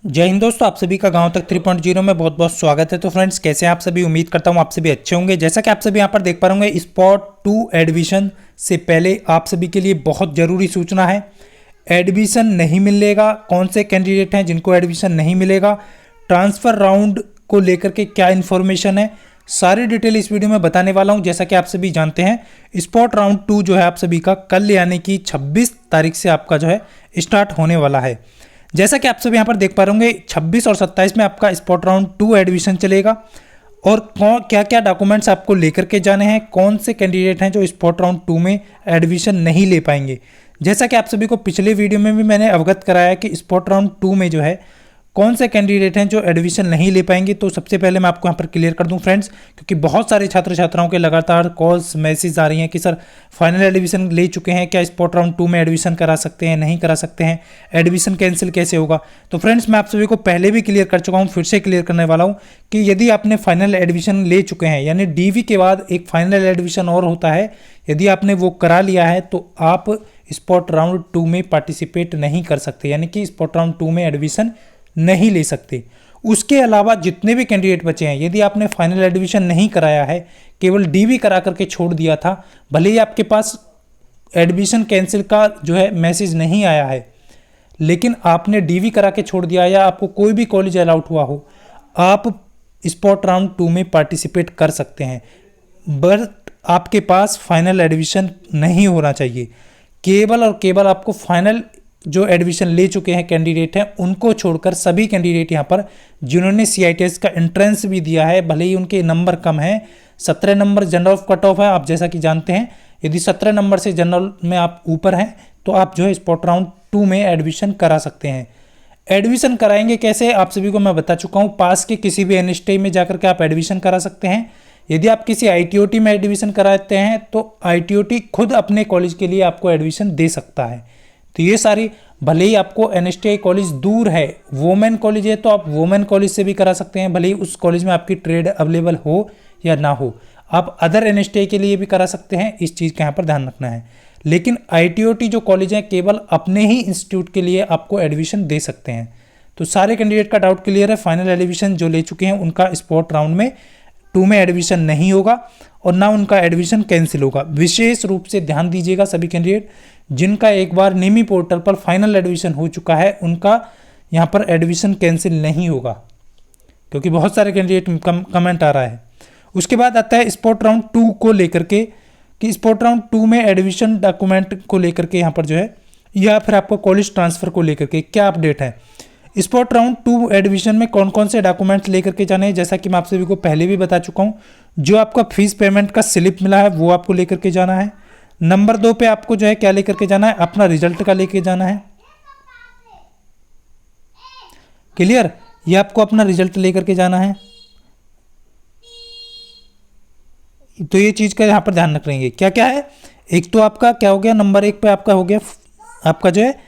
जय हिंद दोस्तों, आप सभी का गांव तक 3.0 में बहुत बहुत स्वागत है। तो फ्रेंड्स, कैसे हैं आप सभी? उम्मीद करता हूं आप सभी अच्छे होंगे। जैसा कि आप सभी यहां पर देख पा रहे होंगे, स्पॉट 2 एडमिशन से पहले आप सभी के लिए बहुत ज़रूरी सूचना है। एडमिशन नहीं मिलेगा। कौन से कैंडिडेट हैं जिनको एडमिशन नहीं मिलेगा, ट्रांसफ़र राउंड को लेकर के क्या इन्फॉर्मेशन है, सारी डिटेल इस वीडियो में बताने वाला हूं। जैसा कि आप सभी जानते हैं, स्पॉट राउंड 2 जो है आप सभी का कल यानी कि 26 तारीख से आपका जो है स्टार्ट होने वाला है। जैसा कि आप सब यहाँ पर देख पा रहे होंगे, 26 और 27 में आपका स्पॉट राउंड 2 एडमिशन चलेगा। और क्या क्या डॉक्यूमेंट्स आपको लेकर के जाने हैं, कौन से कैंडिडेट हैं जो स्पॉट राउंड 2 में एडमिशन नहीं ले पाएंगे। जैसा कि आप सभी को पिछले वीडियो में भी मैंने अवगत कराया कि स्पॉट राउंड 2 में जो है कौन से कैंडिडेट हैं जो एडमिशन नहीं ले पाएंगे। तो सबसे पहले मैं आपको यहाँ पर क्लियर कर दूं फ्रेंड्स, क्योंकि बहुत सारे छात्र छात्राओं के लगातार कॉल्स मैसेज आ रही हैं कि सर फाइनल एडमिशन ले चुके हैं, क्या स्पॉट राउंड 2 में एडमिशन करा सकते हैं, नहीं करा सकते हैं, एडमिशन कैंसिल कैसे होगा। तो फ्रेंड्स, मैं आप सभी को पहले भी क्लियर कर चुका हूँ, फिर से क्लियर करने वाला हूँ कि यदि आपने फाइनल एडमिशन ले चुके हैं, यानी डीवी के बाद एक फाइनल एडमिशन और होता है, यदि आपने वो करा लिया है तो आप स्पॉट राउंड 2 में पार्टिसिपेट नहीं कर सकते, यानी कि स्पॉट राउंड 2 में एडमिशन नहीं ले सकते। उसके अलावा जितने भी कैंडिडेट बचे हैं, यदि आपने फाइनल एडमिशन नहीं कराया है, केवल डीवी करा करके छोड़ दिया था, भले ही आपके पास एडमिशन कैंसिल का जो है मैसेज नहीं आया है, लेकिन आपने डीवी करा के छोड़ दिया या आपको कोई भी कॉलेज अलाउट हुआ हो, आप स्पॉट राउंड 2 में पार्टिसिपेट कर सकते हैं। बट आपके पास फाइनल एडमिशन नहीं होना चाहिए। केवल और केवल आपको फाइनल जो एडमिशन ले चुके हैं कैंडिडेट हैं, उनको छोड़कर सभी कैंडिडेट यहाँ पर जिन्होंने CITS का एंट्रेंस भी दिया है, भले ही उनके नंबर कम हैं, 17 नंबर जनरल कट ऑफ है, आप जैसा कि जानते हैं, यदि 17 नंबर से जनरल में आप ऊपर हैं तो आप जो है स्पॉट राउंड 2 में एडमिशन करा सकते हैं। एडमिशन कराएंगे कैसे, आप सभी को मैं बता चुका हूँ। पास के किसी भी NSTI में जाकर के आप एडमिशन करा सकते हैं। यदि आप किसी ITOT में एडमिशन कराते हैं तो ITOT खुद अपने कॉलेज के लिए आपको एडमिशन दे सकता है। तो ये सारी, भले ही आपको NSTI कॉलेज दूर है, वोमेन कॉलेज है, तो आप वोमेन कॉलेज से भी करा सकते हैं, भले ही उस कॉलेज में आपकी ट्रेड अवेलेबल हो या ना हो। आप अदर NSTI के लिए भी करा सकते हैं, इस चीज़ का यहाँ पर ध्यान रखना है। लेकिन ITOT जो कॉलेज हैं, केवल अपने ही इंस्टीट्यूट के लिए आपको एडमिशन दे सकते हैं। तो सारे कैंडिडेट का डाउट क्लियर है। फाइनल एडमिशन जो ले चुके हैं उनका स्पॉट राउंड में 2 में एडमिशन नहीं होगा और ना उनका एडमिशन कैंसिल होगा। विशेष रूप से ध्यान दीजिएगा, सभी कैंडिडेट जिनका एक बार निमी पोर्टल पर फाइनल एडमिशन हो चुका है, उनका यहाँ पर एडमिशन कैंसिल नहीं होगा, क्योंकि बहुत सारे कैंडिडेट कमेंट आ रहा है। उसके बाद आता है स्पॉट राउंड 2 को लेकर के, कि स्पॉट राउंड 2 में एडमिशन डॉक्यूमेंट को लेकर के यहाँ पर जो है, या फिर आपको कॉलेज ट्रांसफ़र को लेकर के क्या अपडेट है। स्पॉट राउंड 2 एडमिशन में कौन कौन से डॉक्यूमेंट्स लेकर के जाने हैं, जैसा कि मैं आप सभी को पहले भी बता चुका हूँ। जो आपका फीस पेमेंट का स्लिप मिला है वो आपको लेकर के जाना है। नंबर 2 पे आपको जो है क्या लेकर के जाना है, अपना रिजल्ट का लेके जाना है। क्लियर, ये आपको अपना रिजल्ट लेकर के जाना है। तो ये चीज़ का यहाँ पर ध्यान रखेंगे। क्या क्या है, एक तो आपका क्या हो गया, नंबर 1 पे आपका हो गया आपका जो है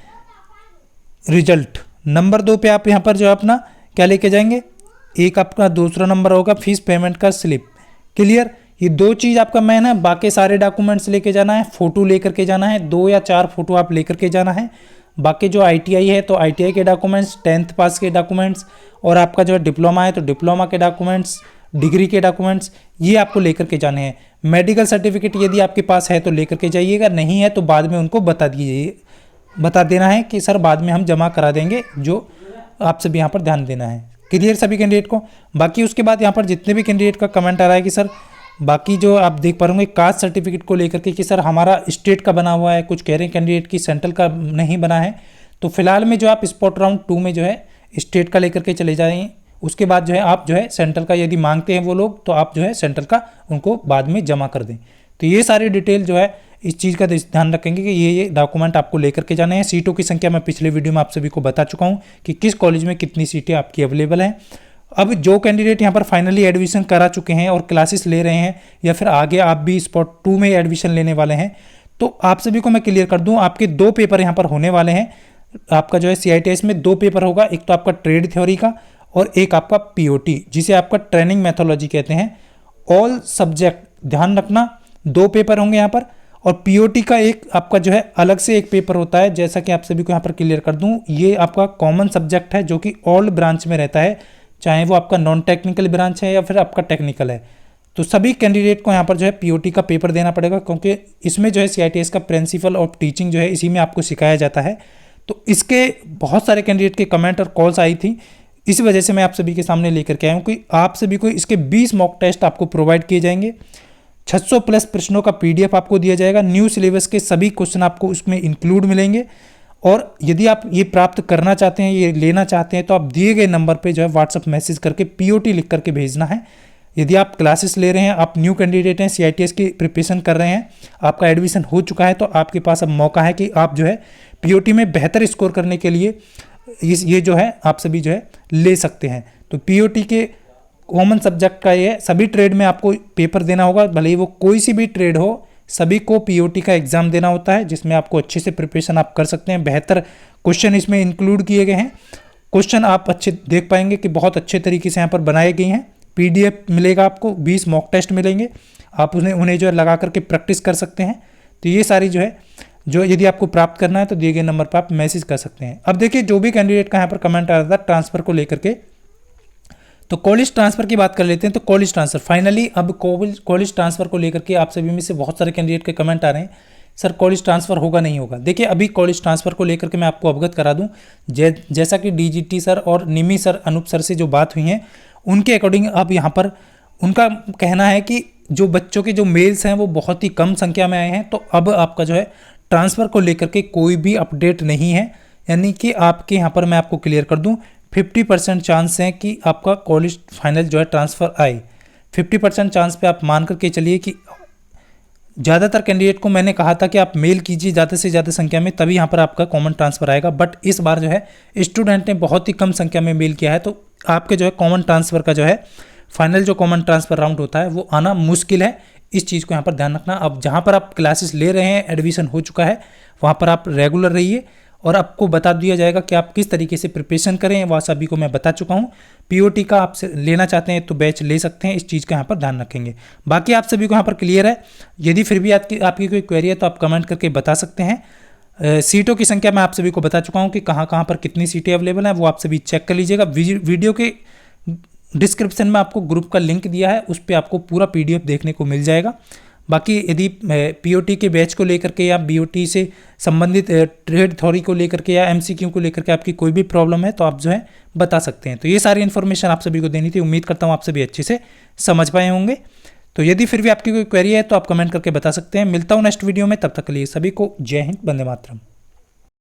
रिजल्ट। नंबर 2 पे आप यहाँ पर जो है अपना क्या लेके जाएंगे, एक आपका दूसरा नंबर होगा फीस पेमेंट का स्लिप। क्लियर, ये 2 चीज़ आपका मेन है। बाकी सारे डॉक्यूमेंट्स लेके जाना है, फ़ोटो लेकर के जाना है, 2 या 4 फोटो आप लेकर के जाना है। बाकी जो ITI है तो ITI के डॉक्यूमेंट्स, 10th पास के डॉक्यूमेंट्स, और आपका जो है डिप्लोमा है तो डिप्लोमा के डॉक्यूमेंट्स, डिग्री के डॉक्यूमेंट्स, ये आपको लेकर के जाने हैं। मेडिकल सर्टिफिकेट यदि आपके पास है तो लेकर के जाइएगा, नहीं है तो बाद में उनको बता देना है कि सर बाद में हम जमा करा देंगे, जो आप सभी यहाँ पर ध्यान देना है। क्लियर सभी कैंडिडेट को। बाकी उसके बाद यहाँ पर जितने भी कैंडिडेट का कमेंट आ रहा है कि सर बाकी जो आप देख पा रहे कास्ट सर्टिफिकेट को लेकर के कि सर हमारा स्टेट का बना हुआ है, कुछ कह रहे हैं कैंडिडेट की सेंट्रल का नहीं बना है। तो फिलहाल में जो आप स्पॉट राउंड 2 में जो है स्टेट का लेकर के चले जाएंगे। उसके बाद जो है आप जो है सेंट्रल का यदि मांगते हैं वो लोग, तो आप जो है सेंट्रल का उनको बाद में जमा कर दें। तो ये सारी डिटेल जो है इस चीज़ का ध्यान रखेंगे कि ये डॉक्यूमेंट आपको लेकर के जाने हैं। सीटों की संख्या मैं पिछले वीडियो में आप सभी को बता चुका हूँ कि किस कॉलेज में कितनी सीटें आपकी अवेलेबल हैं। अब जो कैंडिडेट यहाँ पर फाइनली एडमिशन करा चुके हैं और क्लासेस ले रहे हैं, या फिर आगे आप भी स्पॉट 2 में एडमिशन लेने वाले हैं, तो आप सभी को मैं क्लियर कर दूँ, आपके 2 पेपर यहाँ पर होने वाले हैं। आपका जो है CITS में 2 पेपर होगा, एक तो आपका ट्रेड थ्योरी का और एक आपका POT, जिसे आपका ट्रेनिंग मैथोलॉजी कहते हैं। ऑल सब्जेक्ट ध्यान रखना, 2 पेपर होंगे यहाँ पर, और पीओटी का एक आपका जो है अलग से एक पेपर होता है, जैसा कि आप सभी को यहाँ पर क्लियर कर दूं, ये आपका कॉमन सब्जेक्ट है जो कि ऑल ब्रांच में रहता है, चाहे वो आपका नॉन टेक्निकल ब्रांच है या फिर आपका टेक्निकल है। तो सभी कैंडिडेट को यहाँ पर जो है पीओटी का पेपर देना पड़ेगा, क्योंकि इसमें जो है सीआईटीएस का प्रिंसिपल ऑफ टीचिंग जो है इसी में आपको सिखाया जाता है। तो इसके बहुत सारे कैंडिडेट के कमेंट और कॉल्स आई थी, इस वजह से मैं आप सभी के सामने लेकर के आया हूँ कि आप सभी को इसके 20 मॉक टेस्ट आपको प्रोवाइड किए जाएंगे, 600 प्लस प्रश्नों का पीडीएफ आपको दिया जाएगा, न्यू सिलेबस के सभी क्वेश्चन आपको उसमें इंक्लूड मिलेंगे। और यदि आप ये प्राप्त करना चाहते हैं, ये लेना चाहते हैं, तो आप दिए गए नंबर पे जो है व्हाट्सअप मैसेज करके पीओटी लिख करके भेजना है। यदि आप क्लासेस ले रहे हैं, आप न्यू कैंडिडेट हैं, सीआईटीएस की प्रिपरेशन कर रहे हैं, आपका एडमिशन हो चुका है, तो आपके पास अब मौका है कि आप जो है पीओटी में बेहतर स्कोर करने के लिए ये जो है आप सभी जो है ले सकते हैं। तो पीओटी के कॉमन सब्जेक्ट का ये सभी ट्रेड में आपको पेपर देना होगा, भले ही वो कोई सी भी ट्रेड हो, सभी को पीओटी का एग्जाम देना होता है, जिसमें आपको अच्छे से प्रिपरेशन आप कर सकते हैं। बेहतर क्वेश्चन इसमें इंक्लूड किए गए हैं, क्वेश्चन आप अच्छे देख पाएंगे कि बहुत अच्छे तरीके से यहाँ पर बनाए गए हैं। पीडीएफ मिलेगा आपको, 20 मॉक टेस्ट मिलेंगे, आप उन्हें जो है लगा करके प्रैक्टिस कर सकते हैं। तो ये सारी जो है जो यदि आपको प्राप्त करना है तो दिए गए नंबर पर आप मैसेज कर सकते हैं। अब देखिए जो भी कैंडिडेट का यहाँ पर कमेंट आ रहा था ट्रांसफर को लेकर के, तो कॉलेज ट्रांसफर की बात कर लेते हैं। तो कॉलेज ट्रांसफर फाइनली अब कॉलेज ट्रांसफर को लेकर के आप सभी में से बहुत सारे कैंडिडेट के कमेंट आ रहे हैं, सर कॉलेज ट्रांसफर होगा नहीं होगा। देखिए अभी कॉलेज ट्रांसफर को लेकर के मैं आपको अवगत करा दूं, जैसा कि डीजीटी सर और निमी सर, अनूप सर से जो बात हुई है उनके अकॉर्डिंग अब यहाँ पर उनका कहना है कि जो बच्चों के जो मेल्स हैं वो बहुत ही कम संख्या में आए हैं, तो अब आपका जो है ट्रांसफ़र को लेकर के कोई भी अपडेट नहीं है। यानी कि आपके यहाँ पर मैं आपको क्लियर कर दूं, 50% चांस है कि आपका कॉलेज फाइनल जो है ट्रांसफ़र आए। 50% चांस पे आप मान करके चलिए कि ज़्यादातर कैंडिडेट को मैंने कहा था कि आप मेल कीजिए ज़्यादा से ज़्यादा संख्या में, तभी यहाँ पर आपका कॉमन ट्रांसफ़र आएगा। बट इस बार जो है स्टूडेंट ने बहुत ही कम संख्या में मेल किया है, तो आपके जो है कॉमन ट्रांसफ़र का जो है फाइनल जो कॉमन ट्रांसफ़र राउंड होता है वो आना मुश्किल है। इस चीज़ को यहाँ पर ध्यान रखना। अब जहाँ पर आप क्लासेस ले रहे हैं, एडमिशन हो चुका है, वहाँ पर आप रेगुलर रहिए और आपको बता दिया जाएगा कि आप किस तरीके से प्रिपरेशन करें, वह सभी को मैं बता चुका हूँ। पीओटी का आप लेना चाहते हैं तो बैच ले सकते हैं, इस चीज़ का यहाँ पर ध्यान रखेंगे। बाकी आप सभी को यहाँ पर क्लियर है। यदि फिर भी आपकी कोई क्वेरी है तो आप कमेंट करके बता सकते हैं। सीटों की संख्या मैं आप सभी को बता चुका हूँ कि कहाँ कहाँ पर कितनी सीटें अवेलेबल हैं, वो आप सभी चेक कर लीजिएगा। वीडियो के डिस्क्रिप्शन में आपको ग्रुप का लिंक दिया है, उस पर आपको पूरा पीडीएफ देखने को मिल जाएगा। बाकी यदि पीओटी के बैच को लेकर के या बीओटी से संबंधित ट्रेड थ्योरी को लेकर के या एमसीक्यू को लेकर के आपकी कोई भी प्रॉब्लम है तो आप जो है बता सकते हैं। तो ये सारी इन्फॉर्मेशन आप सभी को देनी थी। उम्मीद करता हूँ आप सभी अच्छे से समझ पाए होंगे। तो यदि फिर भी आपकी कोई क्वेरी है तो आप कमेंट करके बता सकते हैं। मिलता हूँ नेक्स्ट वीडियो में, तब तक के लिए सभी को जय हिंद, वंदे मातरम।